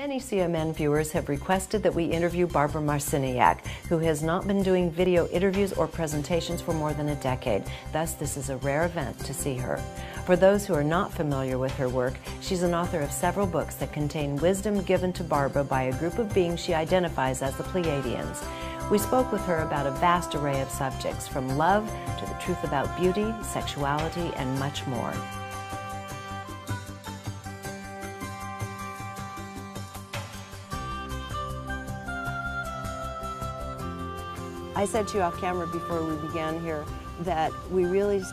Many CMN viewers have requested that we interview Barbara Marciniak, who has not been doing video interviews or presentations for more than a decade. Thus, this is a rare event to see her. For those who are not familiar with her work, she's an author of several books that contain wisdom given to Barbara by a group of beings she identifies as the Pleiadians. We spoke with her about a vast array of subjects, from love to the truth about beauty, sexuality, and much more. I said to you off camera before we began here that we need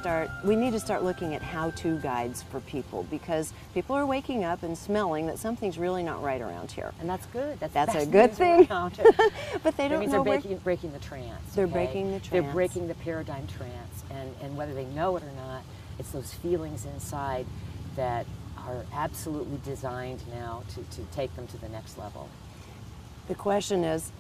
to start looking at how-to guides for people, because people are waking up and smelling that something's really not right around here. And that's good. That's a good thing. But they don't know they're breaking the trance. They're breaking the trance. They're breaking the paradigm trance. And whether they know it or not, it's those feelings inside that are absolutely designed now to take them to the next level. The question is,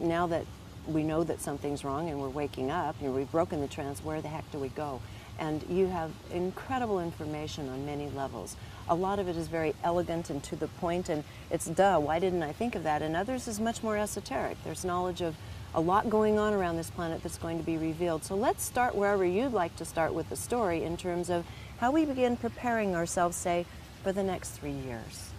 now that we know that something's wrong and we're waking up and we've broken the trance, where the heck do we go? And you have incredible information on many levels. A lot of it is very elegant and to the point, and it's why didn't I think of that? And others is much more esoteric. There's knowledge of a lot going on around this planet that's going to be revealed. So let's start wherever you'd like to start with the story, in terms of how we begin preparing ourselves, say, for the next 3 years.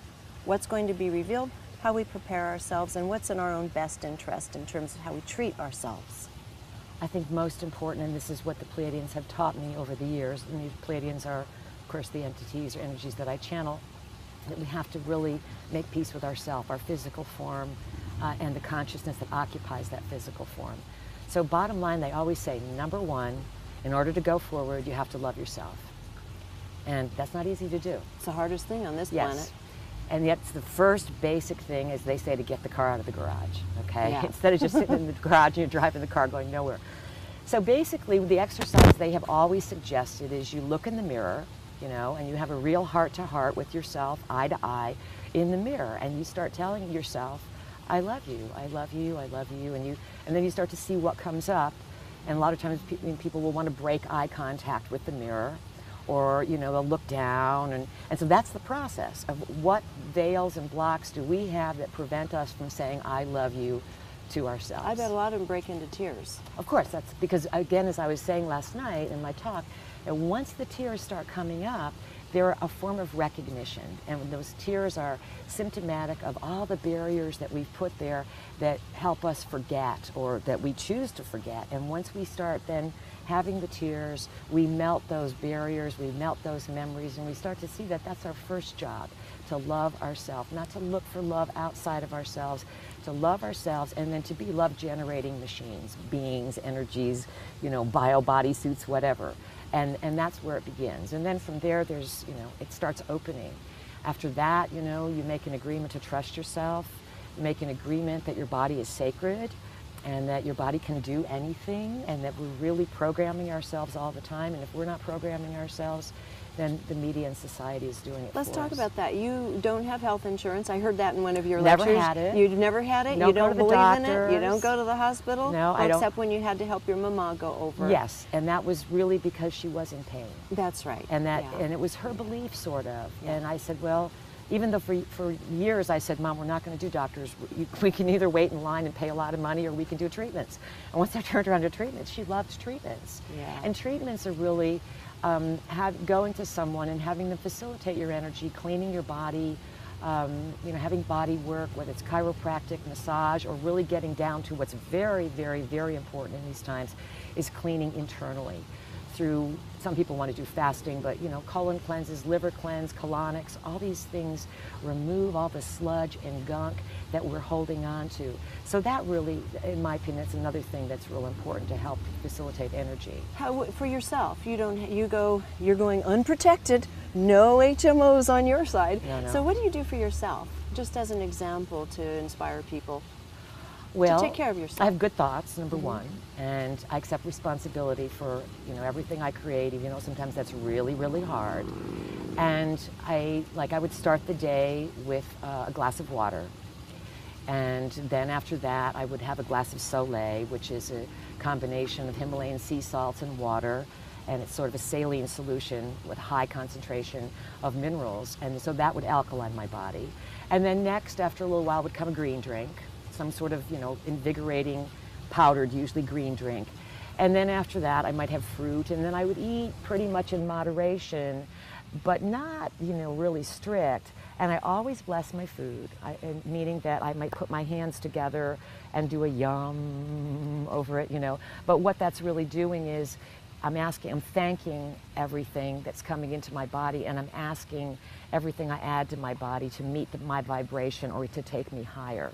What's going to be revealed, how we prepare ourselves, and what's in our own best interest in terms of how we treat ourselves. I think most important, and this is what the Pleiadians have taught me over the years, and the Pleiadians are, of course, the entities or energies that I channel, that we have to really make peace with ourselves, our physical form, and the consciousness that occupies that physical form. So bottom line, they always say, number one, in order to go forward, you have to love yourself. And that's not easy to do. It's the hardest thing on this planet. And yet the first basic thing is, they say, to get the car out of the garage, okay? Yeah. Instead of just sitting in the garage and you're driving the car going nowhere. So basically, the exercise they have always suggested is you look in the mirror, you know, and you have a real heart-to-heart with yourself, eye-to-eye, in the mirror, and you start telling yourself, I love you, I love you, I love you, and then you start to see what comes up. And a lot of times people will want to break eye contact with the mirror, or, you know, they'll look down, and so that's the process of what veils and blocks do we have that prevent us from saying I love you to ourselves. I bet a lot of them break into tears. Of course, that's because, again, as I was saying last night in my talk, and once the tears start coming up, they're a form of recognition, and those tears are symptomatic of all the barriers that we've put there that help us forget, or that we choose to forget. And once we start then having the tears, we melt those barriers, we melt those memories, and we start to see that that's our first job, to love ourselves, not to look for love outside of ourselves, to love ourselves, and then to be love-generating machines, beings, energies, you know, bio-body suits, whatever. And that's where it begins. And then from there, there's, you know, it starts opening. After that, you know, you make an agreement to trust yourself, you make an agreement that your body is sacred, and that your body can do anything, and that we're really programming ourselves all the time. And if we're not programming ourselves, then the media and society is doing it for us. Let's talk about that. You don't have health insurance. I heard that in one of your lectures. Never had it. You've never had it? Don't You don't go to the believe in it? doctors. You don't go to the hospital? No, I don't. Except when you had to help your mama go over. Yes, and that was really because she was in pain. That's right. And yeah. And it was her belief, sort of. Yeah. And I said, well, even though for years I said, Mom, we're not going to do doctors. We can either wait in line and pay a lot of money, or we can do treatments. And once I turned around to treatments, she loved treatments. Yeah. And treatments are really going to someone and having them facilitate your energy, cleaning your body, you know, having body work, whether it's chiropractic, massage, or really getting down to what's very, very, very important in these times, is cleaning internally. Through, some people want to do fasting, but, you know, colon cleanses, liver cleanse, colonics, all these things remove all the sludge and gunk that we're holding on to. So that really, in my opinion, is another thing that's real important to help facilitate energy. How, for yourself, you're going unprotected, no HMOs on your side. No. So what do you do for yourself, just as an example to inspire people? Well, to take care of yourself. I have good thoughts, number one, and I accept responsibility for, you know, everything I create, even though sometimes that's really, really hard. And I would start the day with a glass of water, and then after that I would have a glass of Soleil, which is a combination of Himalayan sea salts and water, and it's sort of a saline solution with high concentration of minerals, and so that would alkaline my body. And then next, after a little while, would come a green drink, some sort of, invigorating, powdered, usually green drink. And then after that, I might have fruit, and then I would eat pretty much in moderation, but not, really strict. And I always bless my food, meaning that I might put my hands together and do a yum over it, But what that's really doing is I'm thanking everything that's coming into my body, and I'm asking everything I add to my body to meet my vibration or to take me higher.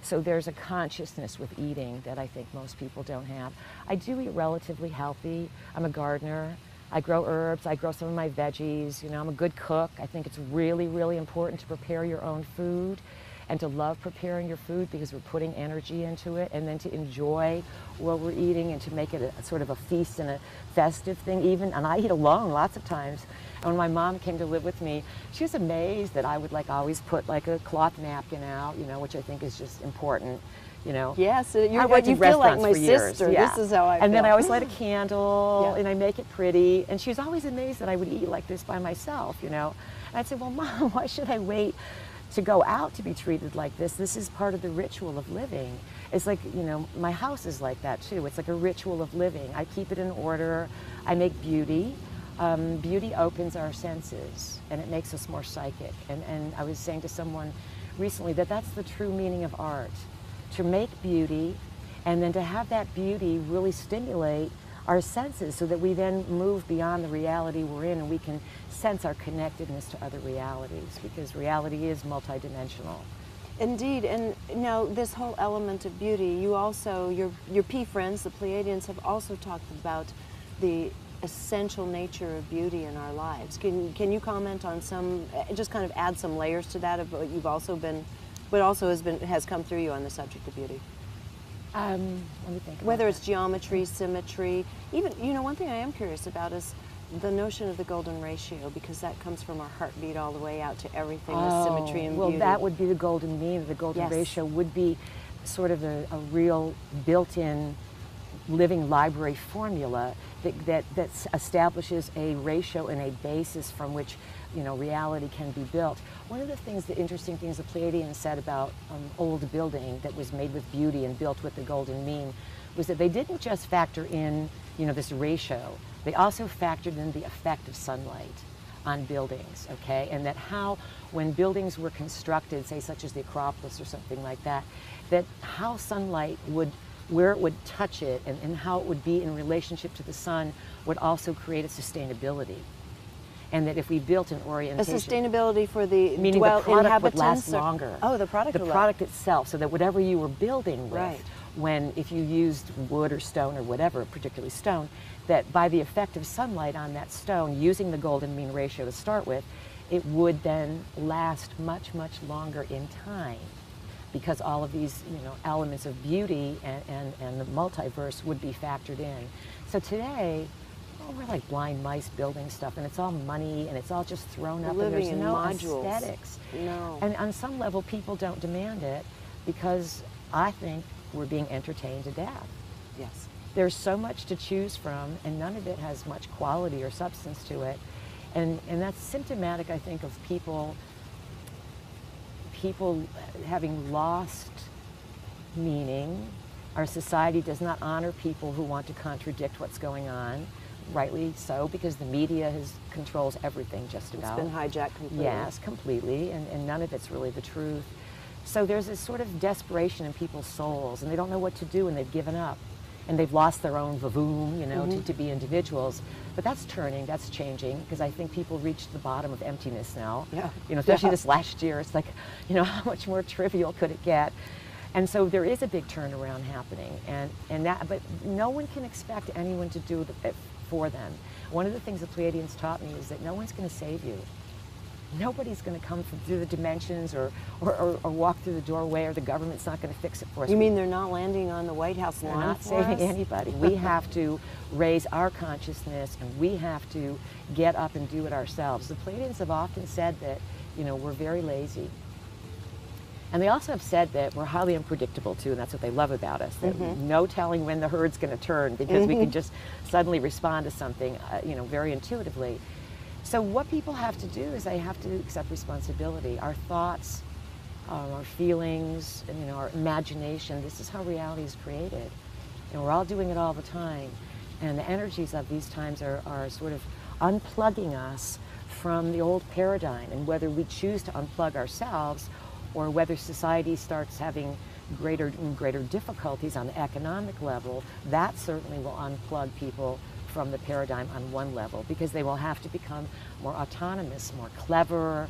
So there's a consciousness with eating that I think most people don't have. I do eat relatively healthy. I'm a gardener. I grow herbs. I grow some of my veggies. I'm a good cook. I think it's really, really important to prepare your own food and to love preparing your food because we're putting energy into it, and then to enjoy what we're eating and to make it a sort of a feast and a festive thing even. And I eat alone lots of times. And when my mom came to live with me, she was amazed that I would always put a cloth napkin out, which I think is just important. Yes, I worked in feel like restaurants my for years. sister. Yeah. This is how I feel. And then I always light a candle, Yeah. and I make it pretty. And she was always amazed that I would eat like this by myself, And I'd say, well, Mom, why should I wait to go out to be treated like this? This is part of the ritual of living. It's like, my house is like that too. It's like a ritual of living. I keep it in order. I make beauty. Beauty opens our senses, and it makes us more psychic. And I was saying to someone recently that that's the true meaning of art. To make beauty, and then to have that beauty really stimulate our senses so that we then move beyond the reality we're in, and we can sense our connectedness to other realities, because reality is multidimensional. Indeed, and now this whole element of beauty, you also, your P friends, the Pleiadians, have also talked about the essential nature of beauty in our lives. Can you comment on just kind of add some layers to that of what you've also been, what also has come through you on the subject of beauty? Let me think. Whether it's geometry, symmetry, even, one thing I am curious about is the notion of the golden ratio, because that comes from our heartbeat all the way out to everything, the symmetry and well, beauty. Well, that would be the golden mean. The golden Yes. ratio would be sort of a real built-in living library formula that establishes a ratio and a basis from which reality can be built. One of the interesting things the Pleiadians said about old building that was made with beauty and built with the golden mean was that they didn't just factor in this ratio. They also factored in the effect of sunlight on buildings, okay? And that when buildings were constructed, say such as the Acropolis or something like that, that how sunlight where it would touch it and how it would be in relationship to the sun would also create a sustainability. And that if we built an orientation... A sustainability for the meaning the product inhabitants would last longer. Oh, the product The product itself, so that whatever you were building with, right. if you used wood or stone or whatever, particularly stone, that by the effect of sunlight on that stone, using the golden mean ratio to start with, it would then last much, much longer in time, because all of these elements of beauty and the multiverse would be factored in. So today, we're like blind mice building stuff, and it's all money, and it's all just thrown up, and there's no aesthetics. No. And on some level, people don't demand it because I think we're being entertained to death. Yes. There's so much to choose from, and none of it has much quality or substance to it. And that's symptomatic, I think, of people having lost meaning. Our society does not honor people who want to contradict what's going on, rightly so, because the media controls everything just about. It's been hijacked completely. Yes, completely, and none of it's really the truth. So there's this sort of desperation in people's souls, and they don't know what to do, and they've given up. And they've lost their own vavoom, to be individuals. But that's turning, that's changing, because I think people reached the bottom of emptiness now. Yeah. Especially this last year, it's like, how much more trivial could it get? And so there is a big turnaround happening, but no one can expect anyone to do it for them. One of the things the Pleiadians taught me is that no one's going to save you. Nobody's going to come through the dimensions or walk through the doorway, or the government's not going to fix it for us. You mean they're not landing on the White House lawn? They're not saving anybody. We have to raise our consciousness, and we have to get up and do it ourselves. The Pleiadians have often said that, we're very lazy. And they also have said that we're highly unpredictable too, and that's what they love about us. That no telling when the herd's going to turn, because we can just suddenly respond to something, very intuitively. So what people have to do is they have to accept responsibility. Our thoughts, our feelings, and our imagination, this is how reality is created. And we're all doing it all the time. And the energies of these times are sort of unplugging us from the old paradigm. And whether we choose to unplug ourselves, or whether society starts having greater and greater difficulties on the economic level, that certainly will unplug people from the paradigm on one level, because they will have to become more autonomous, more clever,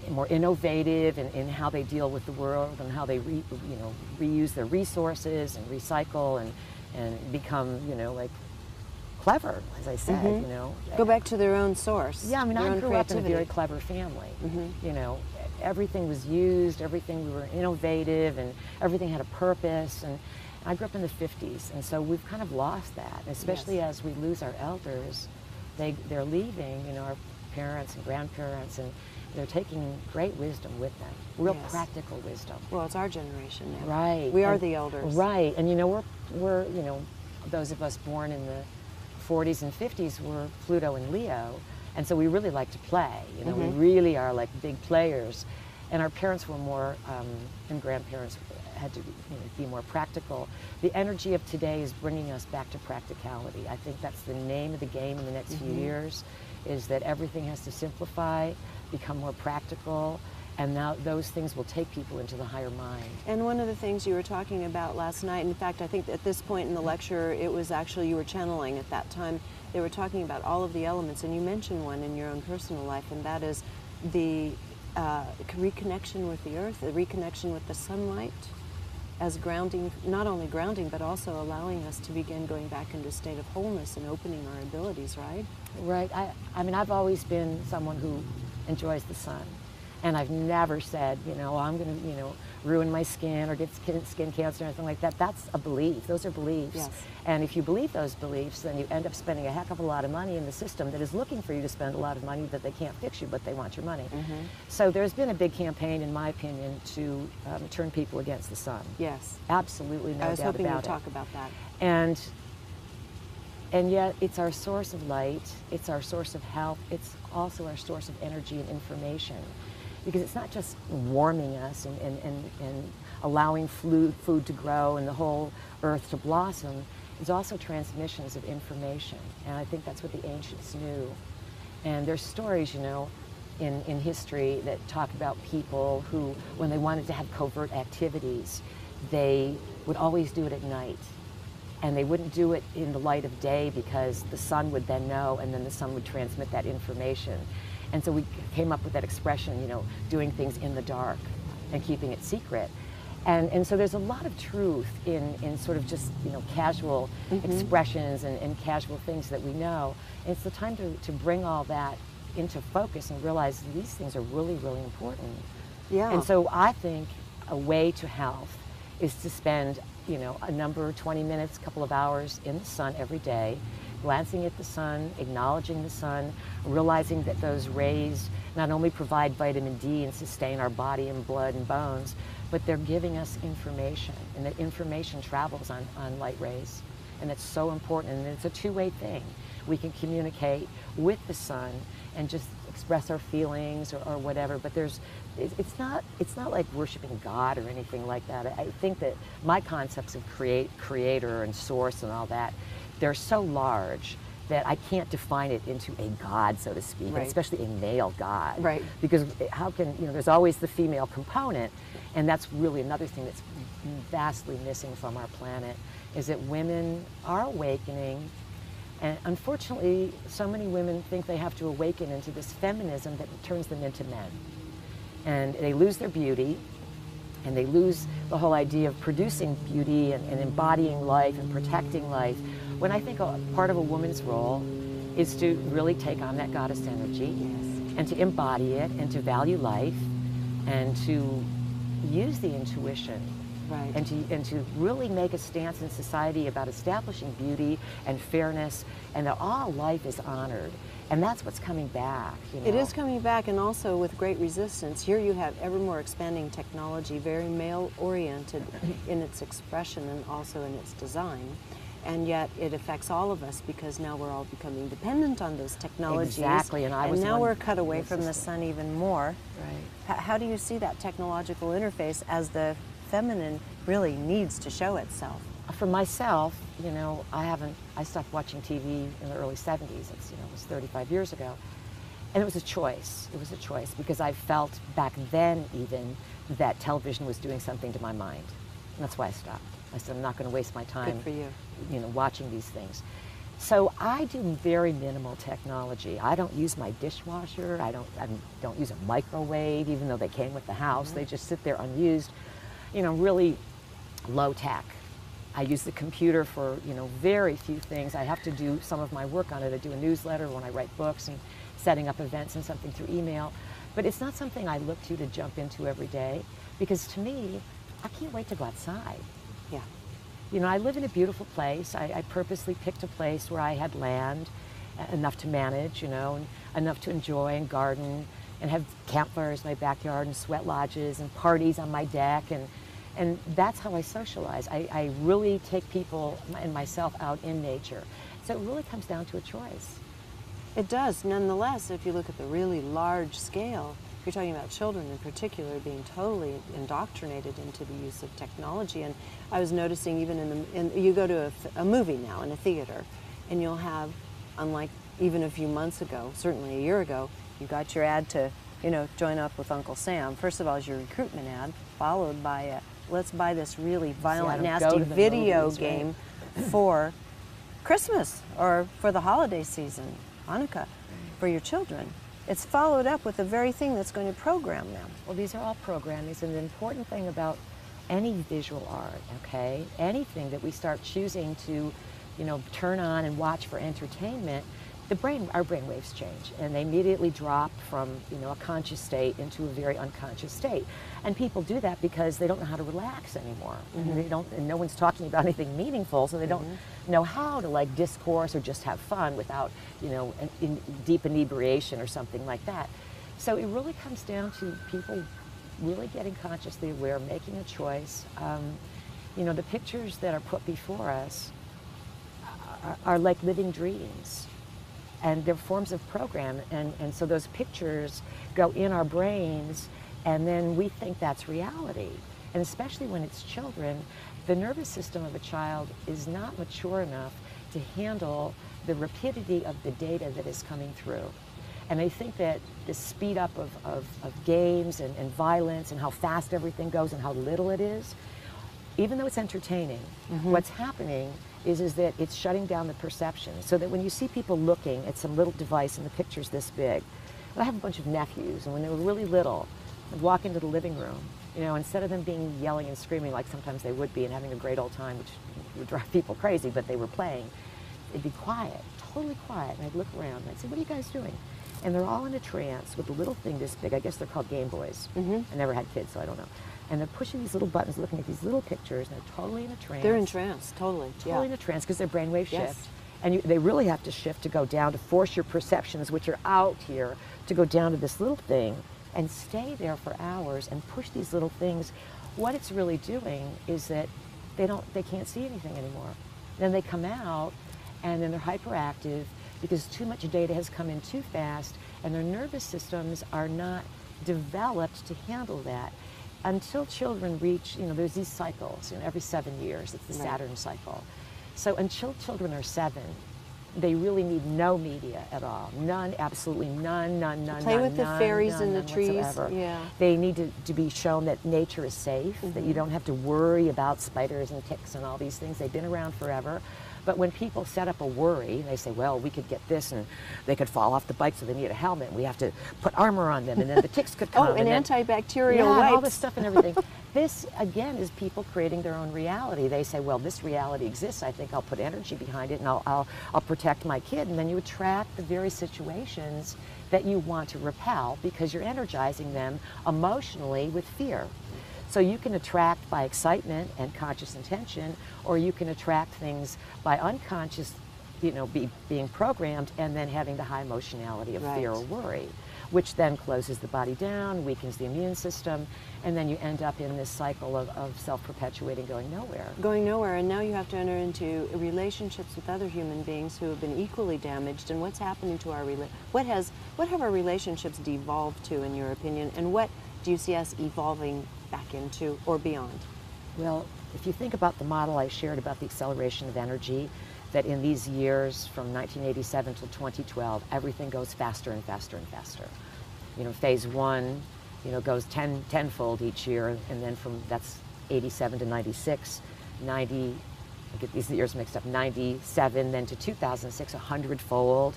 more innovative in how they deal with the world, and how they reuse their resources and recycle and become like clever, as I said. Go back to their own source. Yeah, I mean, I grew up in a very clever family. Everything was used, we were innovative, and everything had a purpose. And I grew up in the 50s, and so we've kind of lost that, especially as we lose our elders. They're leaving, our parents and grandparents, and they're taking great wisdom with them, real practical wisdom. Well, it's our generation now. Right. We are the elders. Right, and we're those of us born in the 40s and 50s were Pluto and Leo, and so we really like to play. We really are like big players, and our parents were more, and grandparents had to be more practical. The energy of today is bringing us back to practicality. I think that's the name of the game in the next few years, is that everything has to simplify, become more practical, and now those things will take people into the higher mind. And one of the things you were talking about last night, in fact, I think at this point in the lecture, it was actually you were channeling at that time. They were talking about all of the elements, and you mentioned one in your own personal life, and that is the reconnection with the earth, the reconnection with the sunlight, as grounding, not only grounding, but also allowing us to begin going back into a state of wholeness and opening our abilities, right? Right. I mean, I've always been someone who enjoys the sun. And I've never said, I'm going to, ruin my skin or get skin cancer or anything like that. That's a belief. Those are beliefs. Yes. And if you believe those beliefs, then you end up spending a heck of a lot of money in the system that is looking for you to spend a lot of money that they can't fix you, but they want your money. So there's been a big campaign, in my opinion, to turn people against the sun. Yes. Absolutely, no doubt about it. I was hoping you'd talk about that. And yet it's our source of light, it's our source of health, it's also our source of energy and information. Because it's not just warming us and allowing food to grow and the whole earth to blossom, it's also transmissions of information. And I think that's what the ancients knew. And there's stories, in history that talk about people who, when they wanted to have covert activities, they would always do it at night. And they wouldn't do it in the light of day, because the sun would then know, and then the sun would transmit that information. And so we came up with that expression, doing things in the dark and keeping it secret. And so there's a lot of truth in sort of just, casual expressions and casual things that we know. And it's the time to bring all that into focus and realize these things are really, really important. Yeah. And so I think a way to health is to spend, a number, 20 minutes, couple of hours in the sun every day, glancing at the sun, acknowledging the sun, realizing that those rays not only provide vitamin D and sustain our body and blood and bones, but they're giving us information, and that information travels on light rays. And it's so important, and it's a two-way thing. We can communicate with the sun and just express our feelings or whatever, but it's not like worshiping God or anything like that. I think that my concepts of creator and source and all that, they're so large that I can't define it into a God, so to speak, Right. especially a male God. Right. Because how can, there's always the female component, and that's really another thing that's vastly missing from our planet, is that women are awakening, and unfortunately, so many women think they have to awaken into this feminism that turns them into men. And they lose their beauty, and they lose the whole idea of producing beauty and embodying life and protecting life, when I think part of a woman's role is to really take on that goddess energy, and to embody it, and to value life, and to use the intuition, Right. and to really make a stance in society about establishing beauty and fairness, and that all life is honored. And that's what's coming back. You know? It is coming back, and also with great resistance. Here you have ever more expanding technology, very male-oriented in its expression and also in its design. And yet it affects all of us because now we're all becoming dependent on those technologies. Exactly, and now we're cut away from the sun even more. Right. How do you see that technological interface as the feminine really needs to show itself? For myself, you know, I stopped watching TV in the early 70s. It's, you know, it was 35 years ago. And it was a choice. It was a choice because I felt back then even that television was doing something to my mind. And that's why I stopped. I said, I'm not going to waste my time, Good for you know, watching these things. So I do very minimal technology. I don't use my dishwasher. I don't use a microwave, even though they came with the house. They just sit there unused, you know, really low tech. I use the computer for, you know, very few things. I have to do some of my work on it. I do a newsletter when I write books and setting up events and something through email. But it's not something I look to jump into every day because to me, I can't wait to go outside. Yeah. You know, I live in a beautiful place. I purposely picked a place where I had land, enough to manage, you know, and enough to enjoy and garden and have campfires in my backyard and sweat lodges and parties on my deck. And that's how I socialize. I really take people and myself out in nature. So it really comes down to a choice. It does. Nonetheless, if you look at the really large scale, you're talking about children in particular being totally indoctrinated into the use of technology. And I was noticing even you go to a movie now in a theater, and you'll have, unlike even a few months ago, certainly a year ago, you got your ad to, you know, join up with Uncle Sam. First of all, is your recruitment ad, followed by a let's buy this really violent, nasty video game for Christmas or for the holiday season, Hanukkah, for your children. It's followed up with the very thing that's going to program them. Well, these are all programmings, and the important thing about any visual art, okay, anything that we start choosing to, you know, turn on and watch for entertainment, our brain waves change, and they immediately drop from, you know, a conscious state into a very unconscious state. And people do that because they don't know how to relax anymore. They don't, and no one's talking about anything meaningful, so they don't know how to like discourse or just have fun without, you know, deep inebriation or something like that. So it really comes down to people really getting consciously aware, making a choice. You know, the pictures that are put before us are like living dreams. And they're forms of program, and so those pictures go in our brains, and then we think that's reality. And especially when it's children, the nervous system of a child is not mature enough to handle the rapidity of the data that is coming through. And I think that the speed up of games and violence and how fast everything goes and how little it is, even though it's entertaining, what's happening is that it's shutting down the perception, so that when you see people looking at some little device and the picture's this big, and I have a bunch of nephews, and when they were really little, I'd walk into the living room, you know, instead of them being yelling and screaming like sometimes they would be and having a great old time, which would drive people crazy, but they were playing, it'd be quiet, totally quiet, and I'd look around and I'd say, what are you guys doing? And they're all in a trance with a little thing this big. I guess they're called Game Boys. I never had kids, so I don't know. And they're pushing these little buttons, looking at these little pictures, and they're totally in a trance. They're in trance, totally. Totally in a trance, because their brainwave shift. And they really have to shift to go down, to force your perceptions, which are out here, to go down to this little thing and stay there for hours and push these little things. What it's really doing is that they can't see anything anymore. Then they come out, and then they're hyperactive because too much data has come in too fast, and their nervous systems are not developed to handle that. Until children reach, you know, there's these cycles, you know, every 7 years, it's the Saturn cycle. So until children are 7, they really need no media at all. None, absolutely none. Play with the fairies in the trees. Whatsoever. Yeah. They need to be shown that nature is safe, that you don't have to worry about spiders and ticks and all these things. They've been around forever. But when people set up a worry, and they say, well, we could get this, and they could fall off the bike, so they need a helmet, and we have to put armor on them, and then the ticks could come. And antibacterial wipes. And all this stuff and everything. This, again, is people creating their own reality. They say, well, this reality exists. I think I'll put energy behind it, and I'll protect my kid. And then you attract the very situations that you want to repel because you're energizing them emotionally with fear. So you can attract by excitement and conscious intention, or you can attract things by unconscious being programmed, and then having the high emotionality of Right. fear or worry, which then closes the body down, weakens the immune system, and then you end up in this cycle of self-perpetuating, going nowhere. Going nowhere, and now you have to enter into relationships with other human beings who have been equally damaged. And what's happening to our what have our relationships devolved to, in your opinion, and what do you see us evolving back into or beyond? Well, if you think about the model I shared about the acceleration of energy, that in these years from 1987 till 2012, everything goes faster and faster and faster. Phase one, goes tenfold each year, and then that's 87 to 96, 90, I get these years mixed up, 97, then to 2006, 100-fold.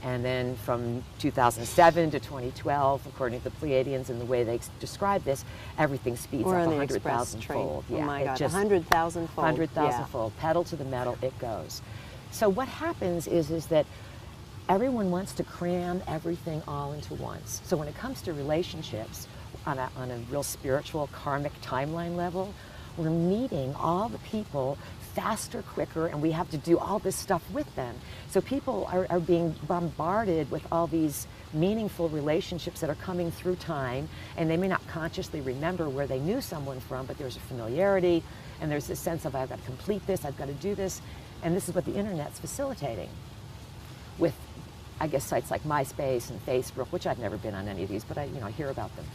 And then from 2007 to 2012, according to the Pleiadians and the way they describe this, everything speeds Or up on the express 100,000-fold. train. Oh my God, just 100,000-fold. 100,000-fold. Pedal to the metal, it goes. So what happens is that everyone wants to cram everything all into once. So when it comes to relationships, on a real spiritual, karmic timeline level, we're meeting all the people faster, quicker, and we have to do all this stuff with them. So people are being bombarded with all these meaningful relationships that are coming through time, and they may not consciously remember where they knew someone from, but there's a familiarity, and there's this sense of, I've got to complete this, I've got to do this, and this is what the internet's facilitating with, I guess, sites like MySpace and Facebook, which I've never been on any of these, but I hear about them.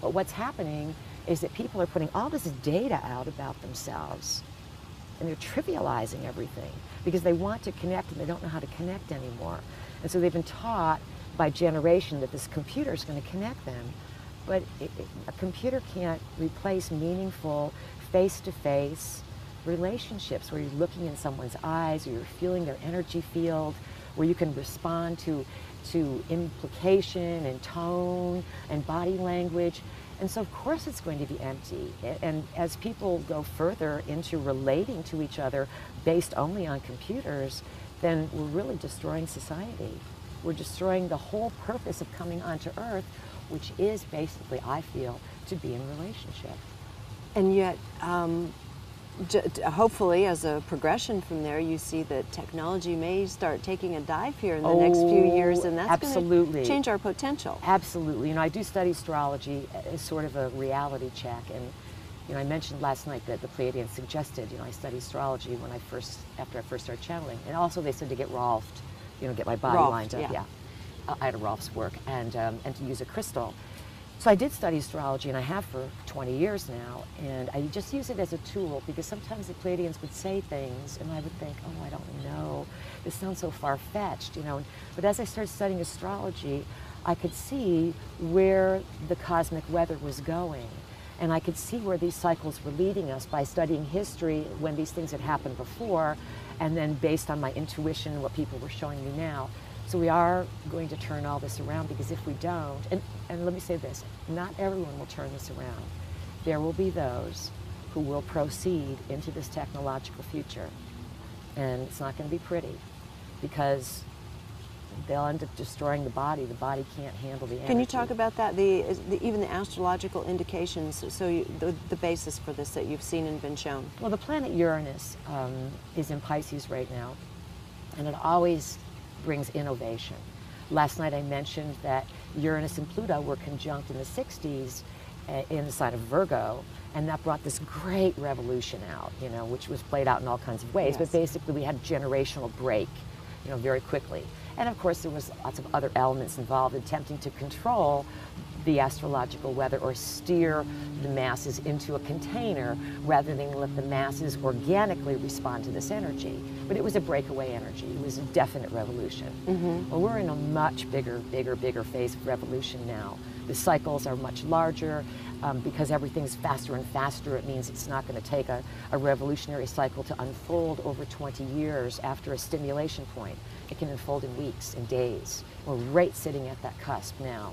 But what's happening is that people are putting all this data out about themselves, and they're trivializing everything because they want to connect and they don't know how to connect anymore. And so they've been taught by generation that this computer is going to connect them. But a computer can't replace meaningful face-to-face relationships where you're looking in someone's eyes, or you're feeling their energy field, where you can respond to implication and tone and body language. And so of course it's going to be empty. And as people go further into relating to each other based only on computers, then we're really destroying society. We're destroying the whole purpose of coming onto Earth, which is basically, I feel, to be in relationship. And yet, hopefully, as a progression from there, you see that technology may start taking a dive here in the next few years, and that's going to change our potential. Absolutely. I do study astrology as sort of a reality check, and I mentioned last night that the Pleiadians suggested, I study astrology after I first started channeling, and also they said to get Rolfed, get my body lined up. Yeah. I had a Rolf's work, and to use a crystal. So I did study astrology, and I have for 20 years now, and I just use it as a tool because sometimes the Pleiadians would say things, and I would think, oh, I don't know, this sounds so far-fetched, But as I started studying astrology, I could see where the cosmic weather was going, and I could see where these cycles were leading us by studying history when these things had happened before, and then based on my intuition and what people were showing me now. So we are going to turn all this around, because if we don't, and let me say this, not everyone will turn this around. There will be those who will proceed into this technological future, and it's not going to be pretty, because they'll end up destroying the body. The body can't handle the energy. Can you talk about that, even the astrological indications, so the basis for this that you've seen and been shown? Well, the planet Uranus is in Pisces right now, and it always brings innovation. Last night I mentioned that Uranus and Pluto were conjunct in the 60s in the sign of Virgo, and that brought this great revolution out, which was played out in all kinds of ways. Yes. But basically we had a generational break, very quickly. And of course there was lots of other elements involved in attempting to control the astrological weather, or steer the masses into a container rather than let the masses organically respond to this energy. But it was a breakaway energy. It was a definite revolution. Mm-hmm. Well, we're in a much bigger phase of revolution now. The cycles are much larger. Because everything's faster and faster, it means it's not going to take a revolutionary cycle to unfold over 20 years after a stimulation point. It can unfold in weeks and days. We're right sitting at that cusp now.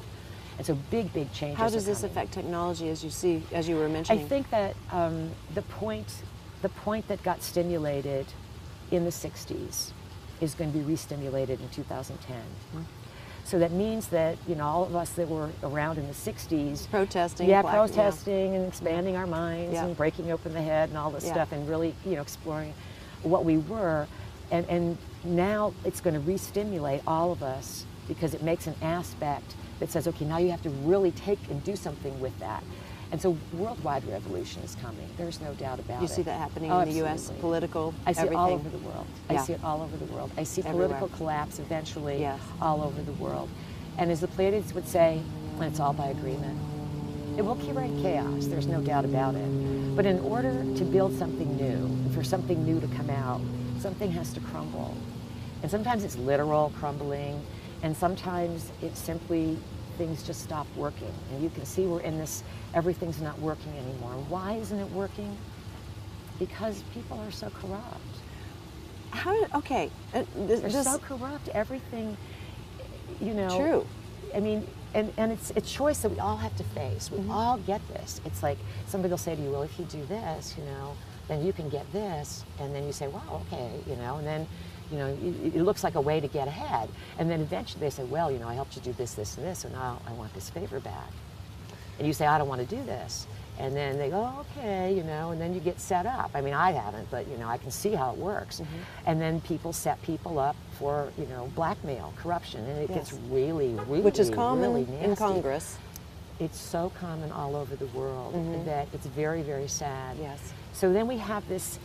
And so big changes. How does this affect technology, as you were mentioning? I think that the point that got stimulated in the 60s is going to be re-stimulated in 2010. Mm-hmm. So that means that, all of us that were around in the 60s... Protesting. And expanding our minds and breaking open the head and all this Yeah. stuff, and really, exploring what we were, And now it's going to re-stimulate all of us because it makes an aspect that says, okay, now you have to really take and do something with that. And so worldwide revolution is coming. There's no doubt about it. You see that happening Oh, in the U.S., absolutely. political, I see everything? it all over the world. Yeah. I see it all over the world. I see Everywhere. political collapse eventually Yes. all over the world. And as the Pleiadians would say, it's all by agreement. It will create chaos, there's no doubt about it. But in order to build something new, and for something new to come out, something has to crumble. And sometimes it's literal crumbling, and sometimes it's simply things just stop working. And you can see we're in this, everything's not working anymore. Why isn't it working? Because people are so corrupt. Okay. They're so corrupt, everything, you know. True. I mean, and it's a choice that we all have to face. We all get this. It's like somebody will say to you, well, if you do this, you know, then you can get this. And then you say, well, okay, you know, and then, you know, it looks like a way to get ahead. And then eventually they say, well, you know, I helped you do this, this, and this, and now I want this favor back. And you say, I don't want to do this. And then they go, oh, okay, you know, and then you get set up. I mean, I haven't, but, you know, I can see how it works. And then people set people up for, you know, blackmail, corruption, and it gets really, really, Which is common really nasty. in Congress. It's so common all over the world that it's very, very sad. Yes. So then we have this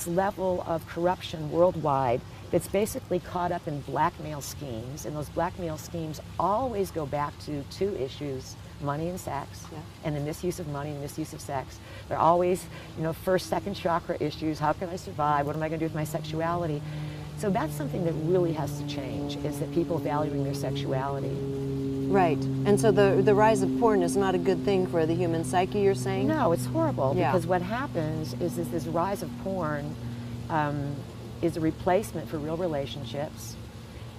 level of corruption worldwide that's basically caught up in blackmail schemes, and those blackmail schemes always go back to two issues: money and sex, and the misuse of money and misuse of sex. They're always, you know, first, second chakra issues. How can I survive? What am I going to do with my sexuality? So that's something that really has to change, is that people valuing their sexuality. Right. And so the rise of porn is not a good thing for the human psyche, you're saying? No, it's horrible, Yeah. because what happens is this rise of porn is a replacement for real relationships.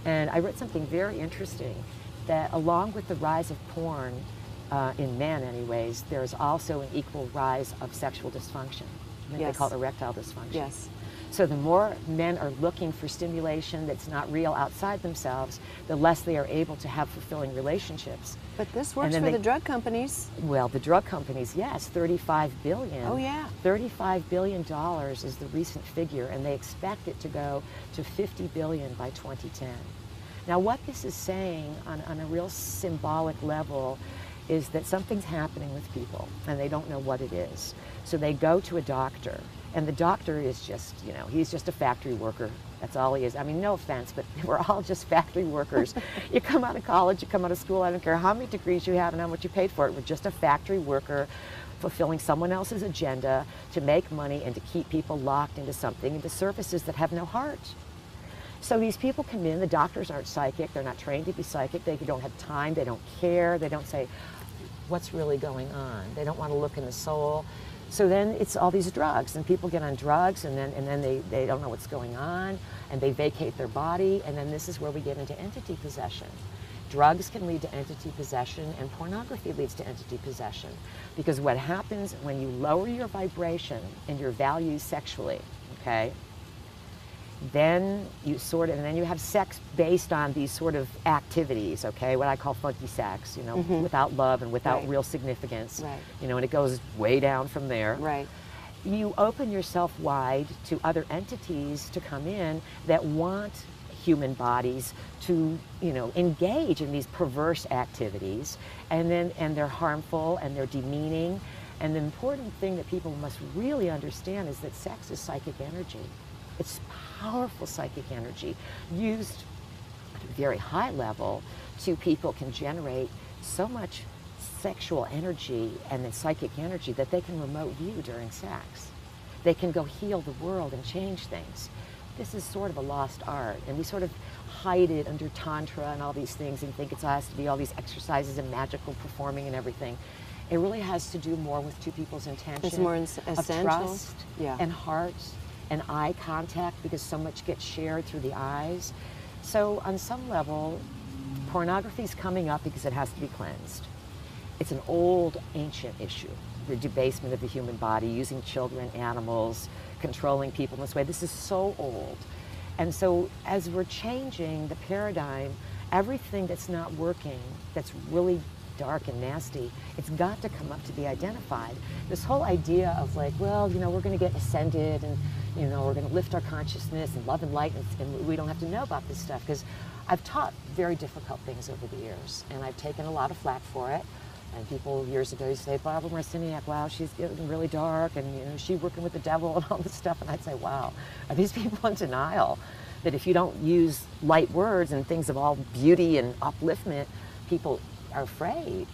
And I read something very interesting, that along with the rise of porn, in men anyways, there's also an equal rise of sexual dysfunction. I think they call it erectile dysfunction. Yes. So the more men are looking for stimulation that's not real outside themselves, the less they are able to have fulfilling relationships. But this works for the drug companies. Well, the drug companies, yes, $35 billion. Oh, yeah. $35 billion is the recent figure, and they expect it to go to $50 billion by 2010. Now, what this is saying on a real symbolic level is that something's happening with people, and they don't know what it is. So they go to a doctor, and the doctor is just, you know, he's just a factory worker. That's all he is. I mean, no offense, but we're all just factory workers. You come out of college, you come out of school, I don't care how many degrees you have and how much you paid for it, we're just a factory worker fulfilling someone else's agenda to make money and to keep people locked into something, into services that have no heart. So these people come in, the doctors aren't psychic, they're not trained to be psychic, they don't have time, they don't care, they don't say, what's really going on? They don't want to look in the soul. So then it's all these drugs, and people get on drugs, and then they don't know what's going on, and they vacate their body, and then this is where we get into entity possession. Drugs can lead to entity possession, and pornography leads to entity possession. Because what happens when you lower your vibration and your values sexually, okay, then you and then you have sex based on these sort of activities, okay, what I call funky sex, you know, without love and without real significance, you know, and it goes way down from there. Right. You open yourself wide to other entities to come in that want human bodies to, you know, engage in these perverse activities, and they're harmful and they're demeaning. And the important thing that people must really understand is that sex is psychic energy. It's powerful psychic energy used at a very high level. People can generate so much sexual energy and then psychic energy that they can remote view during sex. They can go heal the world and change things. This is sort of a lost art, and we sort of hide it under tantra and all these things and think it has to be all these exercises and magical performing and everything. It really has to do more with two people's intention. It's more essential. Of trust and heart and eye contact, because so much gets shared through the eyes. So on some level, pornography is coming up because it has to be cleansed. It's an old, ancient issue, the debasement of the human body, using children, animals, controlling people in this way. This is so old. And so as we're changing the paradigm, everything that's not working, that's really dark and nasty, it's got to come up to be identified. This whole idea of like, well, you know, we're going to get ascended and, you know, we're going to lift our consciousness and love and light and we don't have to know about this stuff, because I've taught very difficult things over the years and I've taken a lot of flack for it. And people years ago used to say, Barbara Marciniak, wow, she's getting really dark and, you know, she's working with the devil and all this stuff. And I'd say, wow, are these people in denial that if you don't use light words and things of all beauty and upliftment, people are afraid?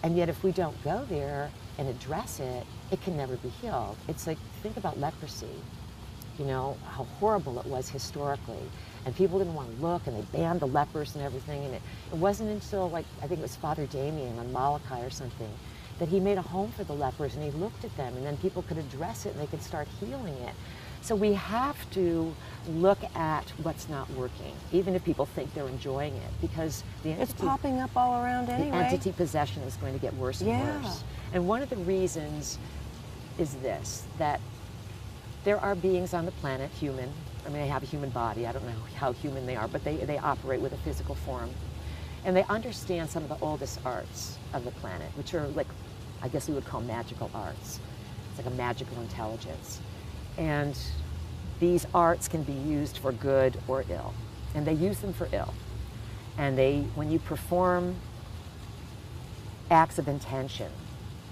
And yet if we don't go there and address it, it can never be healed. It's like, think about leprosy, you know, how horrible it was historically. And people didn't want to look, and they banned the lepers and everything. And it wasn't until, like, I think it was Father Damien on Molokai or something, that he made a home for the lepers, and he looked at them, and then people could address it, and they could start healing it. So we have to look at what's not working, even if people think they're enjoying it, because the entity, it's popping up all around anyway. The entity possession is going to get worse and worse. And one of the reasons is this, that there are beings on the planet, human, I mean, they have a human body. I don't know how human they are, but they operate with a physical form. And they understand some of the oldest arts of the planet, which are like, I guess we would call magical arts. It's like a magical intelligence. And these arts can be used for good or ill. And they use them for ill. And when you perform acts of intention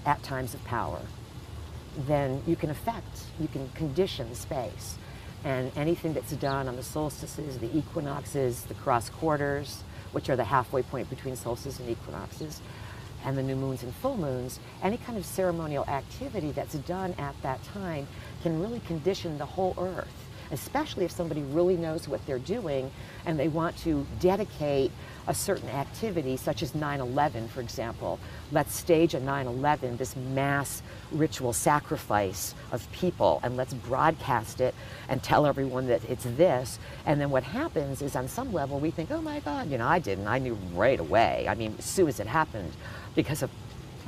at times of power, then you can condition the space. And anything that's done on the solstices, the equinoxes, the cross quarters, which are the halfway point between solstices and equinoxes, and the new moons and full moons, any kind of ceremonial activity that's done at that time can really condition the whole earth, especially if somebody really knows what they're doing and they want to dedicate a certain activity, such as 9/11, for example. Let's stage a 9/11, this mass ritual sacrifice of people, and let's broadcast it and tell everyone that it's this. And then what happens is, on some level, we think, oh my God, you know, I knew right away. I mean, as soon as it happened, because of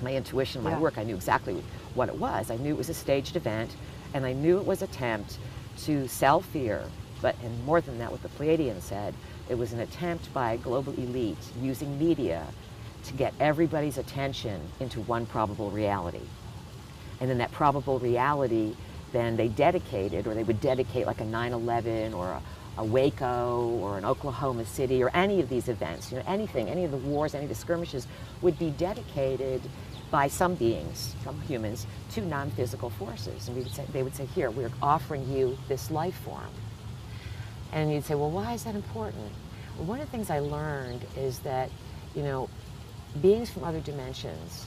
my intuition, my work, I knew exactly what it was. I knew it was a staged event, and I knew it was an attempt to sell fear. And more than that, what the Pleiadians said, it was an attempt by a global elite using media to get everybody's attention into one probable reality. And then that probable reality, then they dedicated, or they would dedicate like a 9/11 or a Waco or an Oklahoma City or any of these events, you know, anything, any of the wars, any of the skirmishes would be dedicated by some beings, some humans, to non-physical forces. And they would say, here, we're offering you this life form. And you'd say, well, why is that important? Well, one of the things I learned is that, you know, beings from other dimensions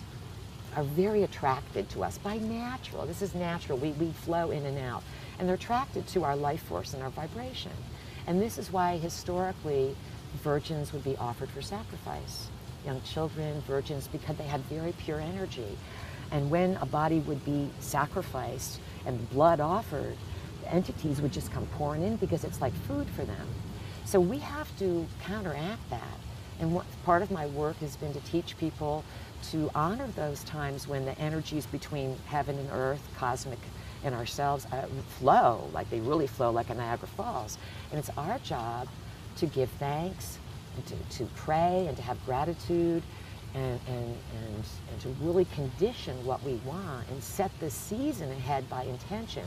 are very attracted to us by natural. This is natural. We flow in and out. And they're attracted to our life force and our vibration. And this is why historically virgins would be offered for sacrifice. Young children, virgins, because they had very pure energy. And when a body would be sacrificed and blood offered, entities would just come pouring in because it's like food for them. So we have to counteract that. And part of my work has been to teach people to honor those times when the energies between heaven and earth, cosmic and ourselves, flow, like they really flow like a Niagara Falls. And it's our job to give thanks, and to pray, and to have gratitude, and to really condition what we want and set the season ahead by intention.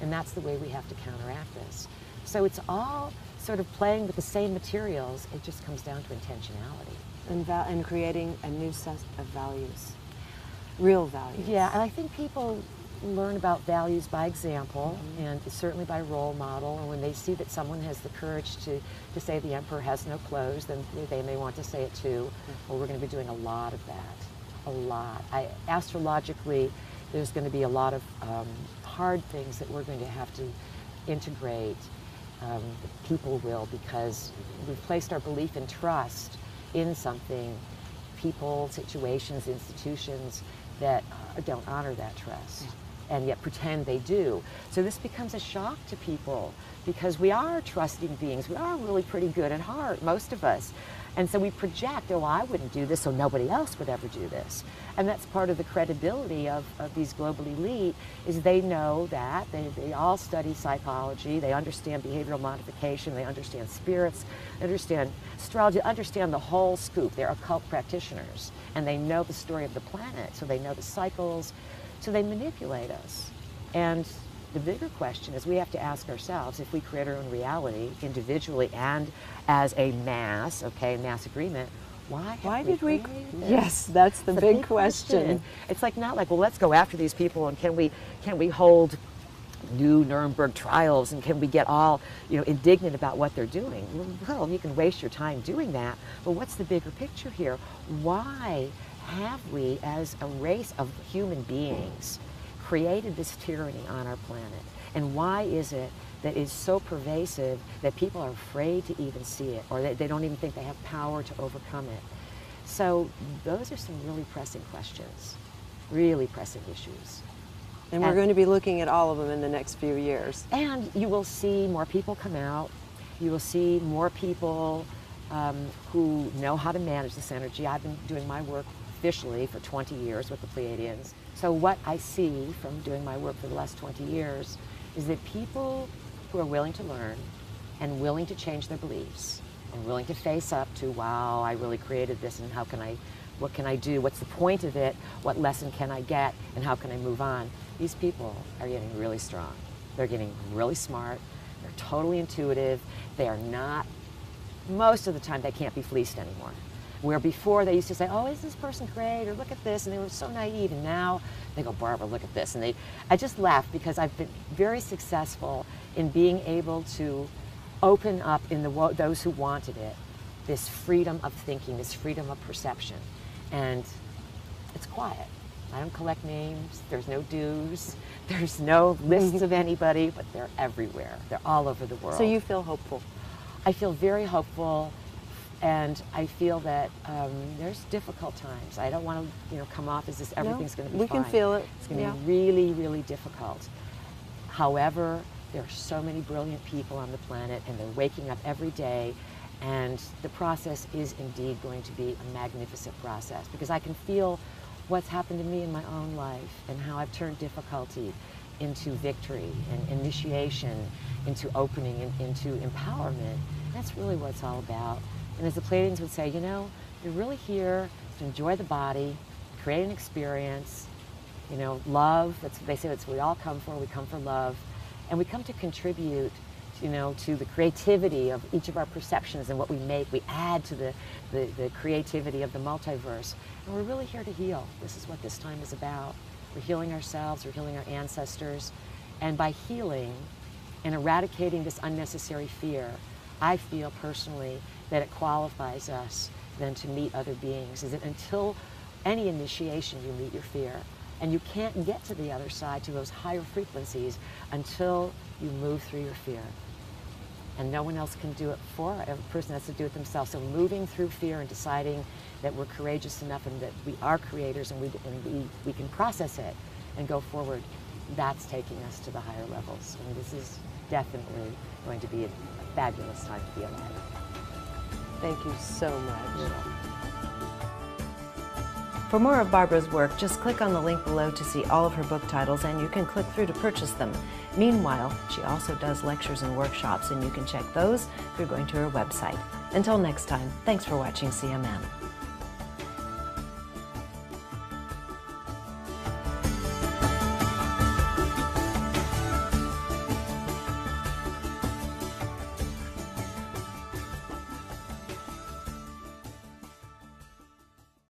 And that's the way we have to counteract this. So it's all sort of playing with the same materials. It just comes down to intentionality. And creating a new set of values, real values. Yeah, and I think people learn about values by example, and certainly by role model. And when they see that someone has the courage to say the emperor has no clothes, then they may want to say it too. Well, we're going to be doing a lot of that, a lot. Astrologically, there's going to be a lot of hard things that we're going to have to integrate. People will, because we've placed our belief and trust in something, people, situations, institutions that don't honor that trust. and yet pretend they do. So this becomes a shock to people because we are trusting beings. We are really pretty good at heart, most of us. And so we project, oh, I wouldn't do this, so nobody else would ever do this. And that's part of the credibility of these global elite, is they know that, they all study psychology, they understand behavioral modification, they understand spirits, they understand astrology, understand the whole scoop. They're occult practitioners, and they know the story of the planet, so they know the cycles, so they manipulate us. And the bigger question is we have to ask ourselves, if we create our own reality individually and as a mass, okay, mass agreement, why did we create this? Yes, that's the big question. It's like not like, well, let's go after these people, and can we hold new Nuremberg trials, and can we get all, you know, indignant about what they're doing? Well, you can waste your time doing that, but what's the bigger picture here? Why have we, as a race of human beings, created this tyranny on our planet? And why is it that is so pervasive that people are afraid to even see it, or they don't even think they have power to overcome it? So those are some really pressing questions, really pressing issues. And we're going to be looking at all of them in the next few years. And you will see more people come out. You will see more people who know how to manage this energy. I've been doing my work officially for 20 years with the Pleiadians. So what I see from doing my work for the last 20 years is that people who are willing to learn and willing to change their beliefs and willing to face up to, wow, I really created this, and what can I do? What's the point of it? What lesson can I get? And how can I move on? These people are getting really strong. They're getting really smart. They're totally intuitive. They are not, most of the time, they can't be fleeced anymore. Where before they used to say, oh, is this person great? Or look at this. And they were so naive. And now they go, Barbara, look at this. And I just laugh because I've been very successful in being able to open up in those who wanted it, this freedom of thinking, this freedom of perception. And it's quiet. I don't collect names. There's no dues. There's no lists of anybody, but they're everywhere. They're all over the world. So you feel hopeful? I feel very hopeful. And I feel that there's difficult times. I don't want to, come off as this everything's going to be we fine. can feel it. It's going to be really, really difficult. However, there are so many brilliant people on the planet, and they're waking up every day, and the process is indeed going to be a magnificent process, because I can feel what's happened to me in my own life and how I've turned difficulty into victory and initiation, into opening, and into empowerment. That's really what it's all about. And as the Pleiadians would say, you're really here to enjoy the body, create an experience, love. They say that's what we all come for. We come for love. And we come to contribute, to the creativity of each of our perceptions and what we make. We add to the creativity of the multiverse. And we're really here to heal. This is what this time is about. We're healing ourselves. We're healing our ancestors. And by healing and eradicating this unnecessary fear, I feel personally that it qualifies us then to meet other beings. Is that until any initiation, you meet your fear. And you can't get to the other side, to those higher frequencies, until you move through your fear. And no one else can do it for it. Every person has to do it themselves. So moving through fear and deciding that we're courageous enough and that we are creators and we can process it and go forward, that's taking us to the higher levels. And this is definitely going to be a fabulous time to be alive. Thank you so much. For more of Barbara's work, just click on the link below to see all of her book titles, and you can click through to purchase them. Meanwhile, she also does lectures and workshops, and you can check those through going to her website. Until next time, thanks for watching CMM.